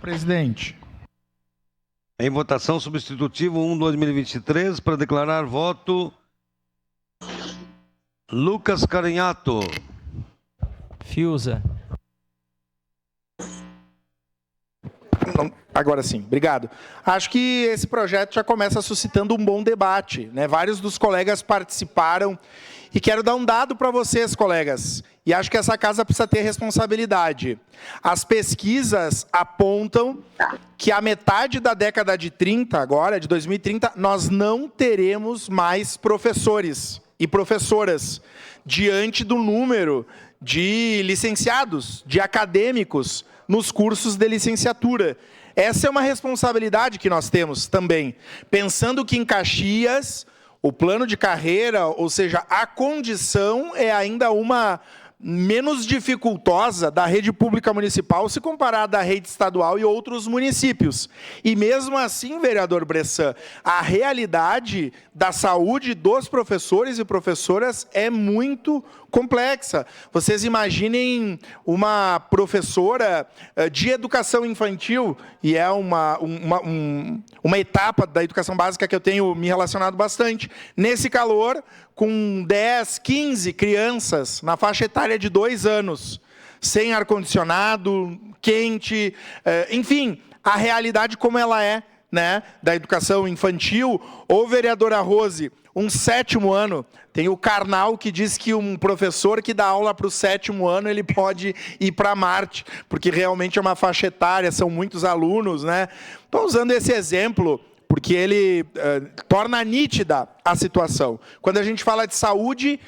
presidente. Em votação, substitutivo 1/2023, para declarar voto, Lucas Carinhato. Fiuza. Agora sim, obrigado. Acho que esse projeto já começa suscitando um bom debate, né? Vários dos colegas participaram e quero dar um dado para vocês, colegas. E acho que essa casa precisa ter responsabilidade. As pesquisas apontam que a metade da década de 30, agora, de 2030, nós não teremos mais professores e professoras diante do número de licenciados, de acadêmicos nos cursos de licenciatura. Essa é uma responsabilidade que nós temos também. Pensando que em Caxias, o plano de carreira, ou seja, a condição é ainda uma menos dificultosa da rede pública municipal se comparada à rede estadual e outros municípios. E mesmo assim, vereador Bressan, a realidade da saúde dos professores e professoras é muito complexa. Vocês imaginem uma professora de educação infantil, e é uma etapa da educação básica que eu tenho me relacionado bastante, nesse calor, com 10, 15 crianças na faixa etária de 2 anos, sem ar-condicionado, quente, enfim, a realidade como ela é, né, da educação infantil. Ô, vereadora Rose, um 7º ano, tem o Karnal que diz que um professor que dá aula para o 7º ano, ele pode ir para Marte, porque realmente é uma faixa etária, são muitos alunos, né? Estou usando esse exemplo porque ele torna nítida a situação. Quando a gente fala de saúde,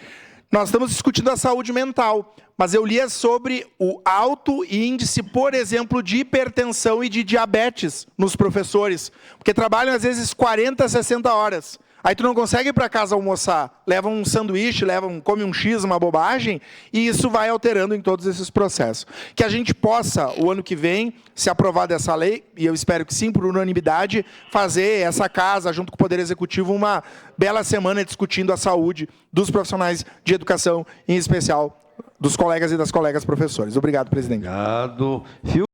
nós estamos discutindo a saúde mental, mas eu lia sobre o alto índice, por exemplo, de hipertensão e de diabetes nos professores, porque trabalham às vezes 40, 60 horas. Aí tu não consegue ir para casa almoçar, leva um sanduíche, come um X, uma bobagem, e isso vai alterando em todos esses processos. Que a gente possa, o ano que vem, se aprovar dessa lei, e eu espero que sim, por unanimidade, fazer essa casa, junto com o Poder Executivo, uma bela semana discutindo a saúde dos profissionais de educação, em especial dos colegas e das colegas professores. Obrigado, presidente. Obrigado.